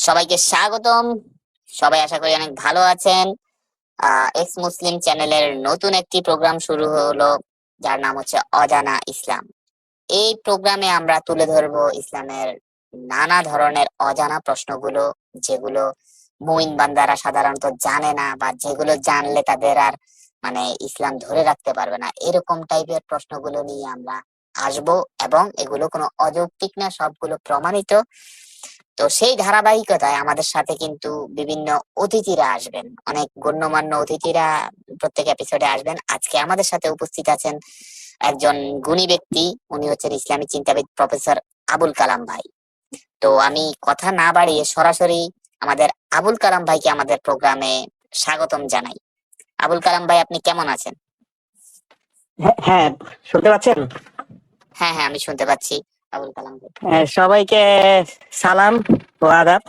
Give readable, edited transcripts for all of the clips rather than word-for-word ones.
সবাইকে স্বাগতম। সবাই আশা করি অনেক ভালো আছেন। এক্স মুসলিম চ্যানেলের নতুন একটি প্রোগ্রাম শুরু হলো, যার নাম হচ্ছে অজানা ইসলাম। এই প্রোগ্রামে আমরা তুলে ধরবো ইসলামের নানা ধরনের অজানা প্রশ্নগুলো, যেগুলো মুমিন বান্দারা সাধারণত জানে না, বা যেগুলো জানলে তাদের আর ইসলাম ধরে রাখতে পারবে না। এরকম টাইপের প্রশ্নগুলো নিয়ে আমরা আসবো, এবং এগুলো কোনো অযৌক্তিক না, সবগুলো প্রমাণিত। তো সেই ধারাবাহিকতায় আমাদের সাথে কিন্তু বিভিন্ন অতিথিরা আসবেন, অনেক গণ্যমান্য অতিথিরা প্রত্যেক এপিসোডে আসবেন। আজকে আমাদের সাথে উপস্থিত আছেন একজন গুণী ব্যক্তি, উনি হচ্ছেন ইসলামী চিন্তাবিদ প্রফেসর আবুল কালাম ভাই। তো আমি কথা না বাড়িয়ে সরাসরি আমাদের আবুল কালাম ভাইকে আমাদের প্রোগ্রামে স্বাগতম জানাই। আবুল কালাম ভাই, আপনি কেমন আছেন? হ্যাঁ, শুনতে পাচ্ছেন? হ্যাঁ হ্যাঁ, আমি শুনতে পাচ্ছি আবুল কালাম ভাই। সবাইকে সালাম ও আদাব।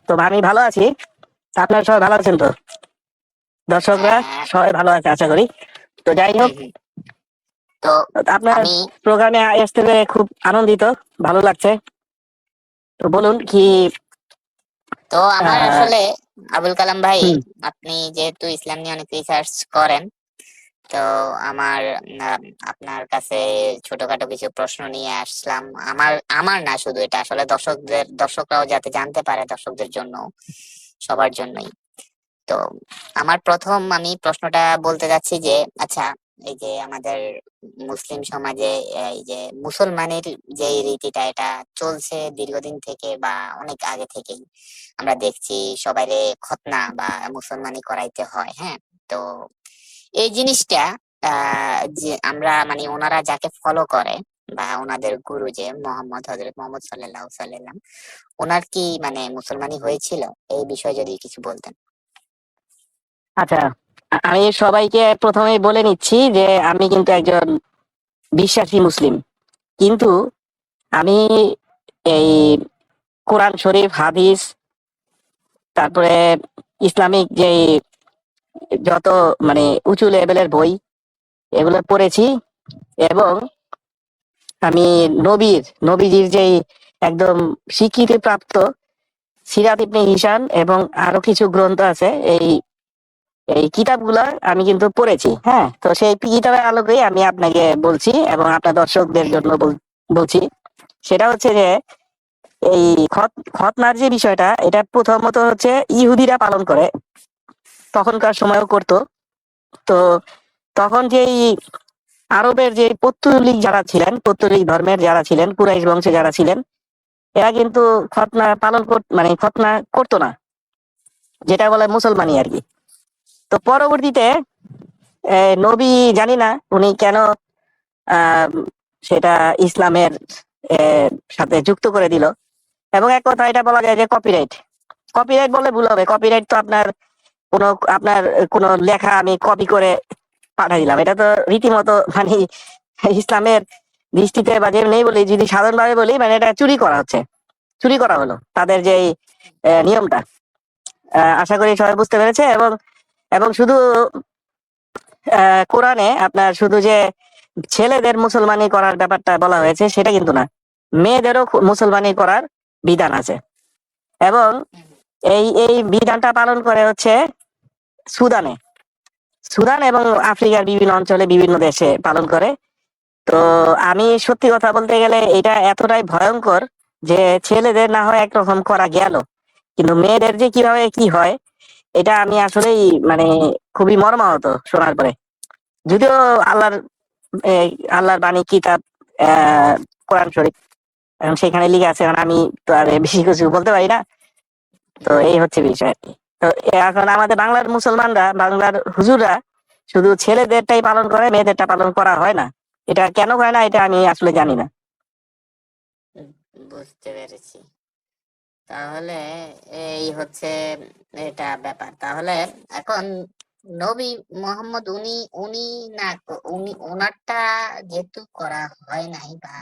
তো আমি ভালো আছি, আপনারা সবাই ভালো আছেন তো? দর্শকরা হ্যাঁ। সবাই ভালো আছে আশা করি। তো যাই হোক, তো আপনার আমি প্রোগ্রামে আসতে পেরে খুব আনন্দিত, ভালো লাগছে। তো বলুন কি। তো আমার আসলে আবুল কালাম ভাই, হুম, আপনি যেহেতু ইসলাম নিয়ে অনেক রিসার্চ করেন, তো আমার আপনার কাছে ছোটখাটো কিছু প্রশ্ন নিয়ে আসলাম। আমার আমার না শুধু, এটা আসলে দর্শকরাও যাতে জানতে পারে, দর্শকদের জন্য, সবার জন্যই। তো আমার প্রথম আমি প্রশ্নটা বলতে যাচ্ছি যে, আচ্ছা, এই যে আমাদের মুসলিম সমাজে এই যে মুসলমানের যে রীতিটা, এটা চলছে দীর্ঘদিন থেকে বা অনেক আগে থেকেই। আমরা দেখছি সবাইরে খতনা বা মুসলমানি করাইতে হয়। হ্যাঁ। তো এই জিনিসটা যে আমরা ওনারা যাকে ফলো করে, বা ওনাদের গুরু যে হযরত মুহাম্মদ সাল্লাল্লাহু আলাইহি সাল্লাম, ওনার কি মুসলমানি হয়েছিল? এই বিষয়ে যদি কিছু বলতেন। আচ্ছা, আমি সবাইকে প্রথমেই বলে নিচ্ছি যে আমি কিন্তু একজন বিশ্বাসী মুসলিম, কিন্তু আমি এই কোরআন শরীফ, হাদিস, তারপরে ইসলামিক যে যত উঁচু লেভেলের বই এগুলো পড়েছি, এবং আমি নবীজির যে একদম স্বীকৃতি প্রাপ্ত সিরাত ইবনে হিশাম এবং আরো কিছু গ্রন্থ আছে, এই এই কিতাবগুলা আমি কিন্তু পড়েছি। হ্যাঁ, তো সেই কিতাবের আলোকেই আমি আপনাকে বলছি এবং আপনার দর্শকদের জন্য বলছি। সেটা হচ্ছে যে এই খতনার যে বিষয়টা, এটা প্রথমত হচ্ছে ইহুদিরা পালন করে, তখনকার সময়ও করতো। তো তখন যেই আরবের যে পৌত্তলিক যারা ছিলেন, পৌত্তলিক ধর্মের যারা ছিলেন, কুরাইশ বংশে যারা ছিলেন, এরা কিন্তু খতনা পালন খতনা করতো না, যেটা বলে মুসলমানি আর কি। তো পরবর্তীতে নবী জানি না উনি কেন আহ, সেটা ইসলামের সাথে যুক্ত করে দিল। এবং এক কথা এটা বলা যায় যে কপিরাইট, কপিরাইট বলে ভুল হবে। কপিরাইট তো কোনো আপনার কোনো লেখা আমি কপি করে পাঠাই দিলাম, এটা তো রীতিমতো ইসলামের দৃষ্টিতে বা যেমনি বলি, যদি সাধারণভাবে বলি, এটা চুরি করা হচ্ছে, চুরি করা হলো তাদের যে নিয়মটা। আশা করি সবাই বুঝতে পেরেছে। এবং এবং শুধু কোরআনে আপনার শুধু যে ছেলেদের মুসলমানি করার ব্যাপারটা বলা হয়েছে সেটা কিন্তু না, মেয়েদেরও মুসলমানি করার বিধান আছে। এবং এই এই বিধানটা পালন করে হচ্ছে সুদানে, সুদান এবং আফ্রিকার বিভিন্ন অঞ্চলে, বিভিন্ন দেশে পালন করে। তো আমি সত্যি কথা বলতে গেলে এটা এতটাই ভয়ঙ্কর যে ছেলেদের না হয় একরকম করা গেল, কিন্তু মেয়েদের যে কিভাবে কি হয়, এটা আমি আসলেই খুবই মর্মাহত শোনার পরে। যদিও আল্লাহর এই আল্লাহর বাণী কিতাব, কোরআন শরীফ, এখন সেখানে লিখে আছে, এখন আমি তো আর বেশি কিছু বলতে পারি না। তো এই হচ্ছে বিষয় আর কি। তো এখন আমাদের বাংলার মুসলমানরা, বাংলার হুজুররা শুধু ছেলেদেরটাই পালন করে, মেয়েদেরটা পালন করা হয় না। এটা কেন হয় না, এটা আমি আসলে জানি না। বুঝতে পেরেছি। তাহলে এই হচ্ছে এটা ব্যাপার। তাহলে এখন নবী মোহাম্মদ, উনি উনি না উনি ওনারটা যেহেতু করা হয় নাই বা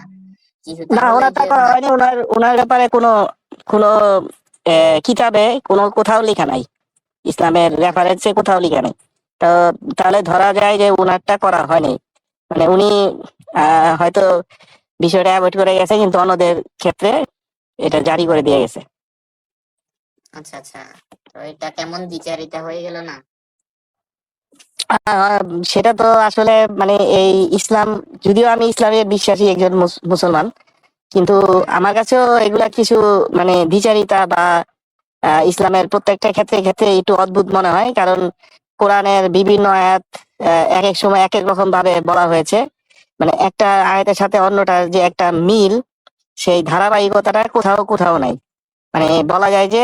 কিছু, না, তাহলে ওনারটা যে করা ওনার হয়নি। ওনার ওনার ব্যাপারে কোনো কোনো কিতাবে কোনো কোথাও লেখা নাই, ইসলামের রেফারেন্সে কোথাও লেখা নাই। তো তাহলে ধরা যায় যে ওনারটা করা হয়নি, উনি হয়তো বিষয়টা অ্যাভয়েড করে গেছে, কিন্তু অন্যদের ক্ষেত্রে এটা জারি করে দিয়ে গেছে। আচ্ছা আচ্ছা, তো এটা কেমন দ্বিচারিতা হয়ে গেল না? আহ, সেটা তো আসলে মানে এই ইসলাম, যদিও আমি ইসলামের বিশ্বাসী একজন মুসলমান, কিন্তু হুম আমার কাছেও এগুলা কিছু মানে দ্বিচারিতা বা ইসলামের প্রত্যেকটা ক্ষেত্রে ক্ষেত্রে একটু অদ্ভুত মনে হয়। কারণ কোরআনের বিভিন্ন আয়াত এক এক সময় এক এক রকম ভাবে বলা হয়েছে। মানে একটা আয়াতের সাথে অন্যটার যে একটা মিল, সেই ধারাবাহিকতাটা কোথাও কোথাও নাই। মানে বলা যায় যে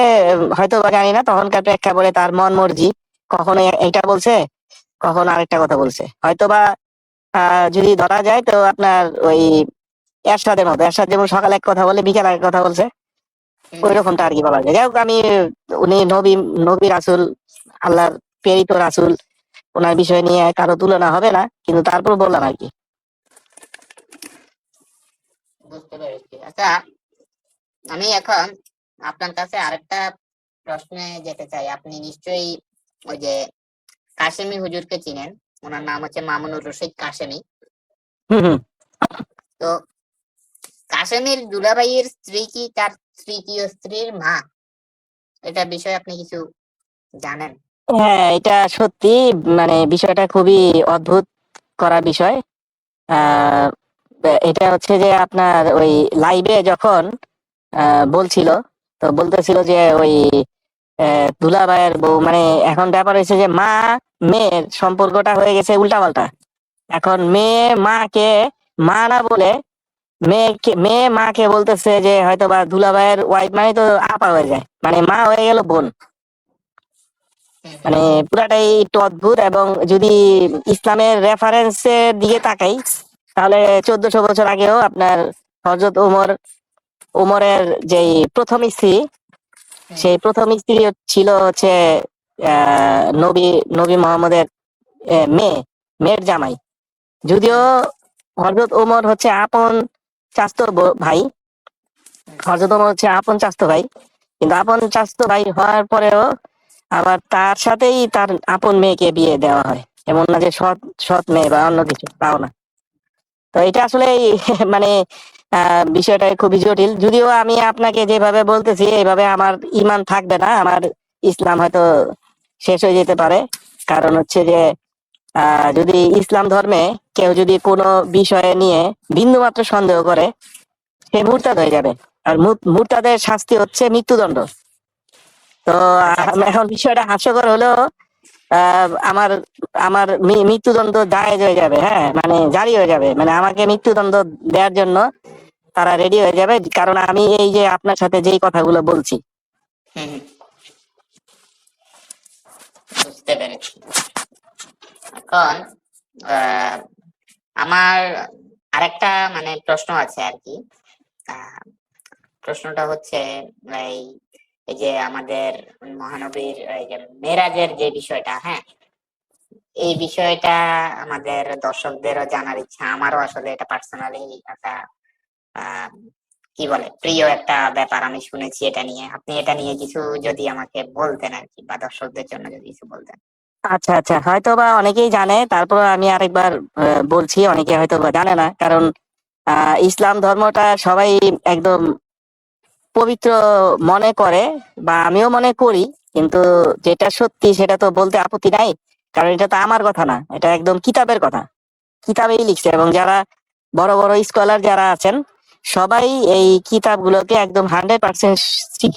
হয়তো বা জানি না তখনকার প্রেক্ষাপটে তার মন মর্জি, কখনো এটা বলছে, কখনো আরেকটা কথা বলছে। হয়তো বা যদি ধরা যায় তো আপনার ওই এরশাদের মতো, এরশাদ যেমন সকালে এক কথা বলে বিকেল এক কথা বলছে, হুম ওই হুম। রকমটা আর কি বলা যায়। যাই হোক, আমি উনি নবী রাসূল, আল্লাহর প্রেরিত রাসূল, ওনার বিষয় নিয়ে কারো তুলনা হবে না, কিন্তু তারপর বললাম আর কি। বুঝতে পেরেছি। আচ্ছা, আমি এখন আপনার কাছে আরেকটা প্রশ্নে যেতে চাই। আপনি নিশ্চয়ই ওই যে কাশেমি হুজুরকে চিনেন, ওনার নাম হচ্ছে মামুনুর রশিদ কাশেমি। হম হম। তো কাশেমির দুলাভাইয়ের স্ত্রী কি তার তৃতীয় স্ত্রীর মা? এটা বিষয়ে আপনি কিছু জানেন? হ্যাঁ, এটা সত্যি, মানে বিষয়টা খুবই অদ্ভুত করা বিষয়। আহ এটা হচ্ছে যে আপনার ওই লাইভে যখন বলছিল, তো বলতেছিল যে ওই দুলাভাইয়ের বউ, মানে এখন ব্যাপার হয়েছে যে মা মেয়ের সম্পর্কটা হয়ে গেছে উল্টাপাল্টা। এখন মেয়ে মাকে মা না বলে মেয়ে মাকে বলতেছে যে হয়তো বা দুলাভাইয়ের ওয়াইফ মানে তো আপা হয়ে যায়, মানে মা হয়ে গেল বোন। হুম হুম মানে পুরাটাই একটু অদ্ভুত। এবং যদি ইসলামের রেফারেন্সের দিকে তাকাই, তাহলে 1400 বছর আগেও আপনার হযরত ওমরের যেই প্রথম স্ত্রী, হুম সেই প্রথম স্ত্রী ছিল হচ্ছে নবী নবী মোহাম্মদের মেয়ের জামাই। যদিও হুম হযরত ওমর হচ্ছে আপন চাচাতো ভাই, হুম হযরত ওমর হচ্ছে আপন চাচাতো ভাই, কিন্তু আপন চাচাতো ভাই হওয়ার পরেও আবার তার সাথেই তার আপন মেয়েকে বিয়ে দেওয়া হয়। এমন না যে সৎ সৎ মেয়ে বা অন্য কিছু, তাও না। তো এটা আসলে মানে বিষয়টা খুবই জটিল। যদিও আমি আপনাকে যেভাবে বলতেছি এইভাবে আমার ইমান থাকবে না, আমার ইসলাম হয়তো শেষ হয়ে যেতে পারে। কারণ হচ্ছে যে যদি ইসলাম ধর্মে কেউ যদি কোনো বিষয়ে নিয়ে বিন্দুমাত্র সন্দেহ করে, সে মুরতাদ হয়ে যাবে। আর মুরতাদের শাস্তি হচ্ছে মৃত্যুদণ্ড। তো আচ্ছা আচ্ছা। এখন বিষয়টা হাস্যকর হলেও আমার আমার মৃত্যুদণ্ড জায়েজ হয়ে যাবে, হ্যাঁ, মানে জারি হয়ে যাবে, মানে আমাকে মৃত্যুদণ্ড দেওয়ার জন্য তারা রেডি হয়ে যাবে, কারণ আমি এই যে আপনার সাথে যেই কথাগুলো বলছি। হুম হুম, বুঝতে পেরেছি। এখন আহ, আমার আরেকটা মানে প্রশ্ন আছে আর কি। আহ, প্রশ্নটা হচ্ছে এই এই যে আমাদের মহানবীর এই যে মেরাজের যে বিষয়টা, হ্যাঁ, এই বিষয়টা আমাদের দর্শকদেরও জানার ইচ্ছা, আমারও আসলে এটা পার্সোনালি একটা আহ কি বলে প্রিয় একটা ব্যাপার। আমি শুনেছি এটা নিয়ে, আপনি এটা নিয়ে কিছু যদি আমাকে বলতেন আর কি, বা দর্শকদের জন্য যদি কিছু বলতেন। আচ্ছা আচ্ছা, হয়তো বা অনেকেই জানে, তারপর আমি আরেকবার বলছি, অনেকে হয়তো বা জানে না। কারণ ইসলাম ধর্মটা সবাই একদম পবিত্র মনে করে, বা আমিও মনে করি। কিন্তু যেটা সত্যি সেটা তো বলতে আপত্তি নাই, কারণ এটা তো আমার কথা না, এটা একদম কিতাবের কথা, কিতাবেই লিখছে। এবং যারা বড় বড় স্কলার যারা আছেন, সবাই এই কিতাবগুলোকে একদম 100%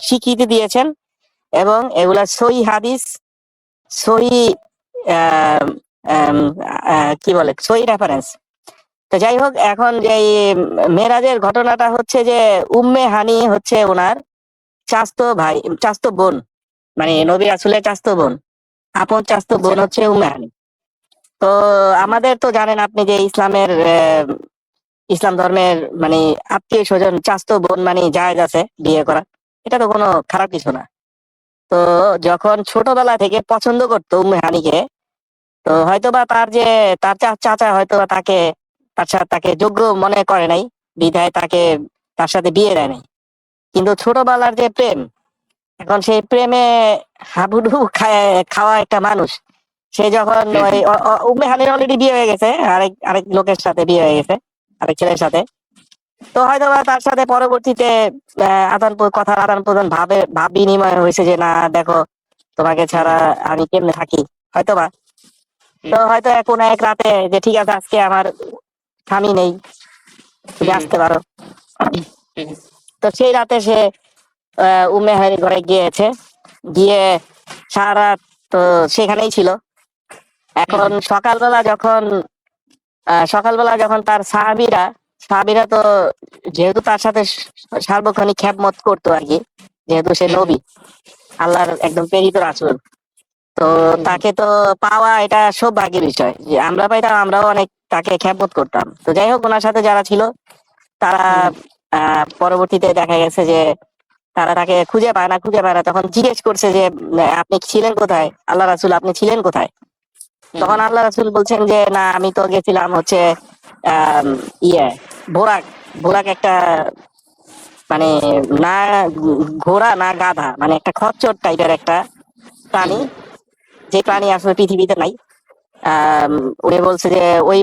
স্বীকৃতি দিয়েছেন। এবং এগুলা সহি হাদিস, সহি আহ, আম, কি বলে, সহি রেফারেন্স। তো যাই হোক, এখন যে এই মেরাজের ঘটনাটা হচ্ছে যে উম্মে হানি হচ্ছে ওনার চাস্তো ভাই, চাস্তো বোন, মানে নবী রাসূলের চাস্তো বোন, আপন চাস্তো আচ্ছা। বোন হচ্ছে উম্মে হানি। তো হুম আমাদের তো জানেন আপনি যে ইসলাম ধর্মের মানে আত্মীয় স্বজন চাস্তো বোন মানে জায়েজ আছে বিয়ে করা, এটা তো কোনো খারাপ কিছু না। তো যখন ছোটবেলা থেকে পছন্দ করতো উম্মে হানিকে, তো হয়তোবা তার যে তার চাচা হয়তোবা তার সাথে তাকে যোগ্য মনে করে নাই, বিধায় তার সাথে বিয়ে দেয় নাই। কিন্তু ছোটবেলার যে প্রেম, এখন সেই প্রেমে হাবুডুবু খাওয়া একটা মানুষ, সে যখন হুম ওই হুম উম্মে হানির অলরেডি বিয়ে হয়ে গেছে, আরেক আরেক লোকের সাথে বিয়ে হয়ে গেছে, আরেক ছেলের সাথে। তো হয়তো বা তার সাথে পরবর্তীতে কথার আদান প্রদান ভাব বিনিময় হয়েছে যে না দেখো তোমাকে হুম ছাড়া আমি কেমনে থাকি, হয়তোবা। হুম তো হয়তো কোনো এক রাতে যে ঠিক আছে আজকে আমার স্বামী নেই, তুমি হুম আসতে পারো। হুম তো সেই রাতে সে উম্মে হানির ঘরে গিয়েছে, গিয়ে সারা রাত তো সেখানেই ছিল। হুম এখন সকালবেলা যখন তার সাহাবীরা তো যেহেতু তার সাথে সার্বক্ষণিক খেদমত করতো আর কি, যেহেতু সে হুম নবী, আল্লাহর একদম প্রেরিত রাসূল, তো হুম তাকে তো পাওয়া এটা সৌভাগ্যের বিষয় যে আমরা পাইতাম, আমরাও অনেক তাকে খেদমত করতাম। তো যাই হোক, ওনার সাথে যারা ছিল তারা হুম পরবর্তীতে দেখা গেছে যে তারা তাকে খুঁজে পায় না, তখন জিজ্ঞেস করছে যে আপনি ছিলেন কোথায় আল্লাহ রাসূল, আপনি ছিলেন কোথায়? হুম তখন আল্লাহ রাসূল বলছেন যে না, আমি তো গেছিলাম হচ্ছে আহ ইয়ে বোরাক বোরাক একটা মানে না ঘোড়া না গাধা, মানে একটা খচ্চর টাইপের একটা প্রাণী, যে প্রাণী আসলে পৃথিবীতে নাই। আহ উনি বলছে যে ওই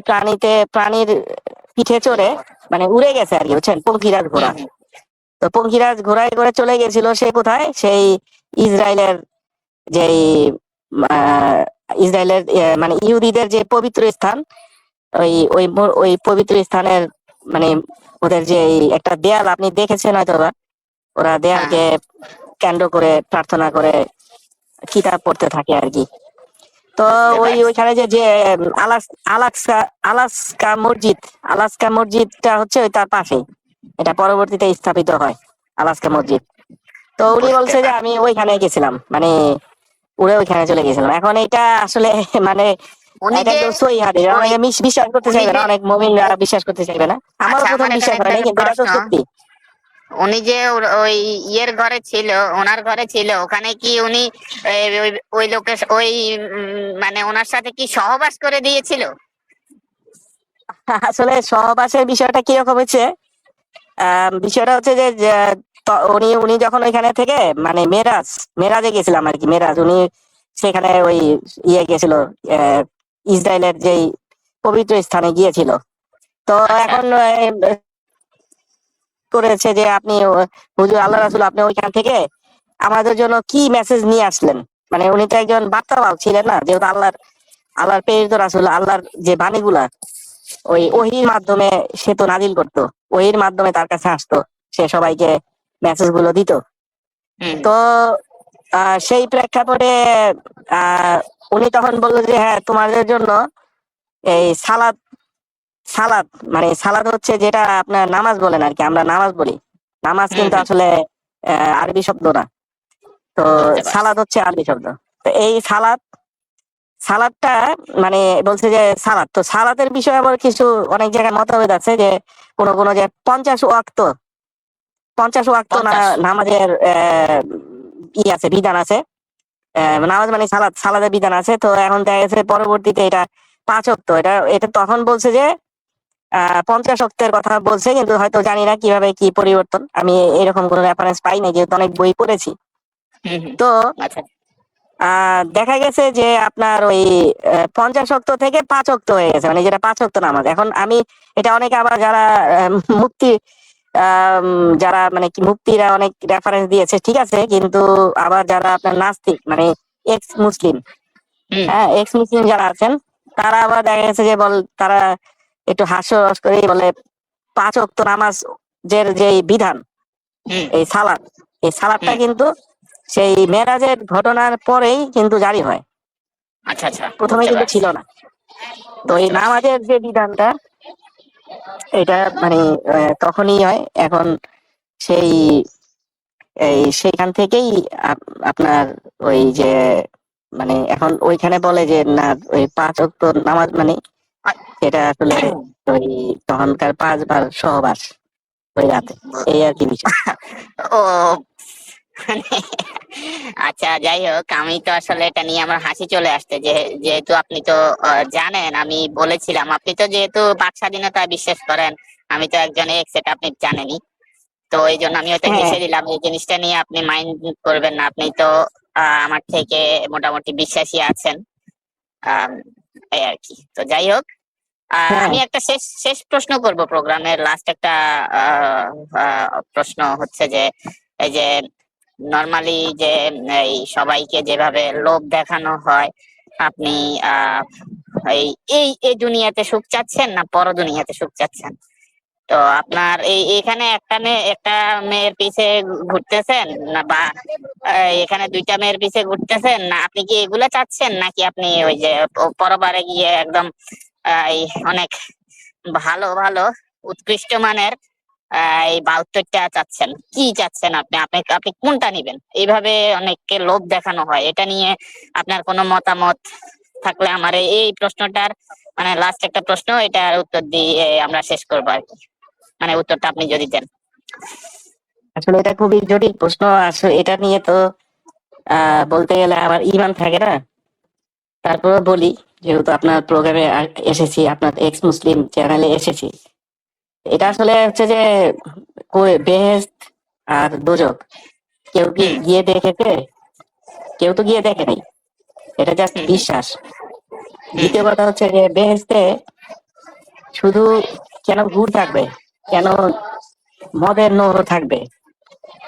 প্রাণীর পিঠে চড়ে মানে উড়ে গেছে আর কি, বুঝছেন, পঙ্খিরাজ ঘোড়া। হুম তো পঙ্খিরাজ ঘোড়ায় করে চলে গেছিল সে কোথায়, সেই ইসরায়েলের যেই আহ, ইসরায়েলের মানে ইহুদিদের যে পবিত্র স্থান, ওই পবিত্র স্থানের মানে ওদের যে এই একটা দেয়াল আপনি দেখেছেন হয়তো বা, ওরা হ্যাঁ দেয়ালকে হ্যাঁ, কেন্দ্র করে প্রার্থনা করে কিতাব পড়তে থাকে আর কি। তো বুঝতে পারছি। ওইখানে যে আলাস্কা আলাস্কা মসজিদ আলাস্কা মসজিদটা হচ্ছে ওই তার পাশেই, এটা পরবর্তীতে স্থাপিত হয় আলাস্কা মসজিদ। তো উনি বুঝতে বলছে যে পারছি। আমি ওইখানে গেছিলাম, মানে উড়ে ওইখানে চলে গেছিলাম। এখন এটা আসলে মানে উনি এটা যে একদম সহি হাদিস, ওই অনেকে বিশ্বাস করতে উনি চাইবে না, যে অনেক মুমিনরা ও- বিশ্বাস করতে চাইবে না, আমারও আচ্ছা, প্রথম আমার এখানে বিশ্বাস হয় একটা নাই, কিন্তু এটা তো প্রশ্ন। সত্যি। উনি যে ওই ইয়ের ঘরে ছিল, ওনার ঘরে ছিল, ওখানে কি উনি ওই ওই লোকের ওই মানে ওনার সাথে কি সহবাস করে দিয়েছিল? আসলে সহবাসের বিষয়টা কিরকম হচ্ছে, বিষয়টা হচ্ছে যে যে উনি উনি যখন ওইখানে থেকে মানে মেরাজে গেছিলাম আর কি, উনি সেখানে ওই ইয়ে গেছিল, আহ, ইসরায়েলের যেই পবিত্র স্থানে গিয়েছিল। তো আচ্ছা। এখন করেছে যে আপনি হুজুর আল্লাহ রাসূল, আপনি ওইখান থেকে আমাদের জন্য কি মেসেজ নিয়ে আসলেন? মানে উনি তো একজন বার্তাবাহক ছিলেন না, যেহেতু আল্লাহর প্রেরিত রাসূল, আল্লাহর যে বাণীগুলা ওই হুম ওহির মাধ্যমে সে তো নাজিল করতো, ওহির মাধ্যমে তার কাছে আসতো, সে সবাইকে মেসেজ গুলো দিত। হুম তো সেই প্রেক্ষাপটে আহ উনি তখন বললো যে হ্যাঁ, তোমাদের জন্য এই সালাদ সালাদ মানে সালাদ হচ্ছে যেটা আপনার নামাজ বলেন আর কি, আমরা নামাজ বলি, নামাজ হুম কিন্তু হুম আসলে আরবি শব্দ না। তো বুঝতে পারছি। সালাদ হচ্ছে আরবি শব্দ। তো এই সালাদটা মানে বলছে যে সালাতের বিষয়ে আবার কিছু অনেক জায়গায় মতভেদ আছে যে কোনো যে 50 ওয়াক্ত না 50। নামাজের আছে, বিধান আছে। নামাজ মানে সালাদের বিধান আছে। তো এখন দেখা গেছে পরবর্তীতে এটা 5 ওয়াক্ত, এটা এটা তখন বলছে যে 50 ওয়াক্তের কথা বলছে, কিন্তু হয়তো জানি না কিভাবে কি পরিবর্তন, আমি এরকম কোনো রেফারেন্স পাই না, যেহেতু অনেক বই পড়েছি। হুম হুম তো আচ্ছা। দেখা গেছে যে আপনার ওই 50 ওয়াক্ত থেকে 5 ওয়াক্ত হয়ে গেছে, মানে যেটা 5 ওয়াক্ত নামাজ। এখন আমি এটা অনেকে আবার যারা মুক্তি যারা মানে কি মুক্তিরা অনেক রেফারেন্স দিয়েছে, ঠিক আছে, কিন্তু আবার যারা আপনার নাস্তিক মানে এক্স মুসলিম, হুম হ্যাঁ এক্স মুসলিম যারা আছেন, তারা আবার দেখা গেছে যে তারা একটু হাস্যরস করে বলে 5 ওয়াক্ত নামাজ যে বিধান, হুম এই সালাদটা হুম কিন্তু সেই মেরাজের ঘটনার পরেই কিন্তু জারি হয়, আচ্ছা আচ্ছা, প্রথমে বুঝতে কিন্তু পারছি। ছিল না। তো এই বুঝতে পারছি। নামাজের যে বিধানটা, এটা মানে তখনই হয়। এখন সেই সেইখান থেকেই আপনার ওই যে মানে এখন ওইখানে বলে যে না, ওই 5 ওয়াক্ত নামাজ মানে আ- সেটা আসলে ওই তখনকার 5 বার সহবাস ওই রাতে, এই আর কি বিষয়। ও মানে আচ্ছা, যাই হোক, আমি তো আসলে এটা নিয়ে আমার হাসি চলে আসছে যে যেহেতু আপনি তো জানেন, আমি বলেছিলাম আপনি তো যেহেতু বাক স্বাধীনতায় বিশ্বাস করেন, আমি তো একজন এক্স, এটা আপনি জানেনই। তো এই জন্য আমি হয়তো হ্যাঁ, হেসে দিলাম, এই জিনিসটা নিয়ে আপনি মাইন্ড করবেন না, আপনি তো আমার থেকে মোটামুটি বিশ্বাসী আছেন। আম, এই আর কি। তো যাই হোক, হ্যাঁ, আমি একটা শেষ শেষ প্রশ্ন করব, প্রোগ্রামের লাস্ট একটা প্রশ্ন হচ্ছে যে এই যে নর্মালি যে এই সবাইকে যেভাবে লোভ দেখানো হয়, আপনি আহ এই এই এই দুনিয়াতে সুখ চাচ্ছেন না পর দুনিয়াতে সুখ চাচ্ছেন? তো আপনার এখানে একটা মেয়ের পিছে ঘুরতেছেন না, বা এখানে দুইটা মেয়ের পিছে ঘুরতেছেন না, আপনি কি এগুলা চাচ্ছেন, নাকি আপনি ওই যে পরবারে গিয়ে একদম এই অনেক ভালো ভালো উৎকৃষ্ট মানের এই 72টা চাচ্ছেন? কি চাচ্ছেন আপনি? আপনি আপনি কোনটা নিবেন? এইভাবে অনেককে লোভ দেখানো হয়, এটা নিয়ে আপনার কোনো মতামত থাকলে আমার এই প্রশ্নটার মানে লাস্ট একটা প্রশ্ন, এটার উত্তর দিয়ে আমরা শেষ করবো আর কি, মানে উত্তরটা আপনি যদি দেন। আসলে এটা খুবই জটিল প্রশ্ন। আসলে এটা নিয়ে তো বলতে গেলে আমার ইমান থাকে না। তারপরে বলি, যেহেতু আপনার প্রোগ্রামে এসেছি, আপনার এক্স মুসলিম চ্যানেলে এসেছি, এটা আসলে হচ্ছে যে বেহেশত আর দোজখ কেউ কি হুম গিয়ে দেখেছে? কেউ তো গিয়ে দেখে নাই, এটা জাস্ট হুম হুম বিশ্বাস। হুম দ্বিতীয় কথা হচ্ছে যে বেহেশতে শুধু কেন গুড় থাকবে, কেন মদের নহর থাকবে,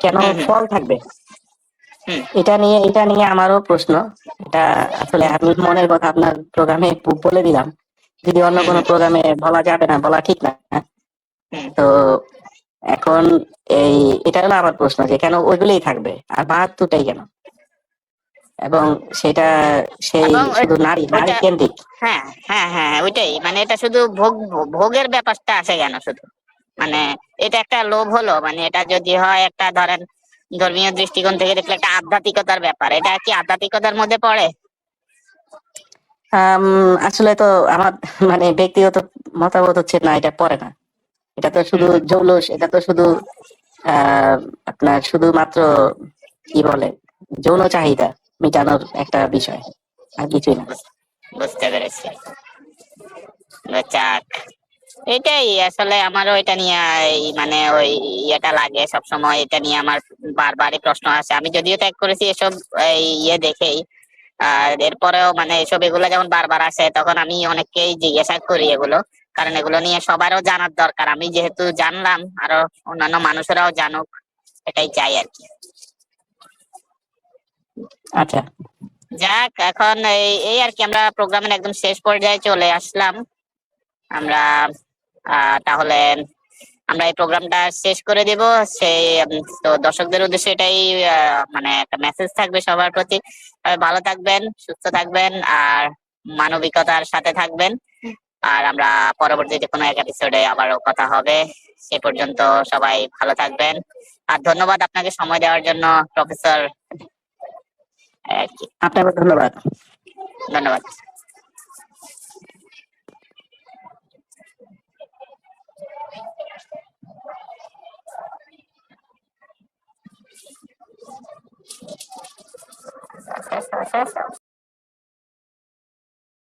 কেন হুম হুম ফল থাকবে? হুম এটা নিয়ে আমারও প্রশ্ন। এটা আসলে আমি মনের কথা আপনার প্রোগ্রামে বলে দিলাম, যদি অন্য হুম কোনো হুম প্রোগ্রামে বলা যাবে না, বলা ঠিক না। হুম। তো এখন এই এটা হলো আমার প্রশ্ন, যে কেন ওইগুলোই থাকবে আর 72টাই কেন? এবং সেটা সেই এবং শুধু নারী নারী ওইটা, কেন্দ্রিক। হ্যাঁ হ্যাঁ হ্যাঁ ওইটাই, মানে এটা শুধু ভোগের ব্যাপারটা আসে কেন শুধু? মানে এটা একটা লোভ হলো, মানে এটা যদি হয় একটা ধরেন ধর্মীয় দৃষ্টিকোণ থেকে দেখলে একটা আধ্যাত্মিকতার ব্যাপার, এটা কি আধ্যাত্মিকতার মধ্যে পড়ে? আম, আসলে তো আমার মানে ব্যক্তিগত মতামত হচ্ছে না, এটা পড়ে না। এটা তো হুম শুধু হুম জৌলুস, এটা তো শুধু আহ আপনার শুধুমাত্র কি বলে যৌন চাহিদা মেটানোর একটা বিষয়, আর কিছুই না। বুঝতে পেরেছি। যাক, এটাই আসলে আমারও এটা নিয়ে মানে ওই ইয়েটা লাগে সব সময়, এটা নিয়ে আমার বারবারই প্রশ্ন আসে। আমি যদিও ত্যাগ করেছি এসব এই দেখেই, আর এরপরেও মানে এসব এগুলো যেমন বারবার আসে, তখন আমি অনেককেই জিজ্ঞাসা করি এগুলো, কারণ এগুলো নিয়ে সবারও জানার দরকার। আমি যেহেতু জানলাম, আরো অন্যান্য মানুষেরাও জানুক, এটাই চাই আর কি। আচ্ছা, যাক, এখন এই আর কি, আমরা প্রোগ্রামের একদম শেষ পর্যায়ে চলে আসলাম। আমরা তাহলে আমরা এই প্রোগ্রামটা শেষ করে দিব। সেই তো দর্শকদের উদ্দেশ্যে এটাই মানে একটা মেসেজ থাকবে সবার প্রতি, সবাই ভালো থাকবেন, সুস্থ থাকবেন, আর মানবিকতার সাথে থাকবেন। আর আমরা পরবর্তীতে কোনো এক এপিসোডে আবারও কথা হবে। সে পর্যন্ত সবাই ভালো থাকবেন। আর ধন্যবাদ আপনাকে সময় দেওয়ার জন্য, প্রফেসর। আর কি, আপনাকে ধন্যবাদ। ধন্যবাদ।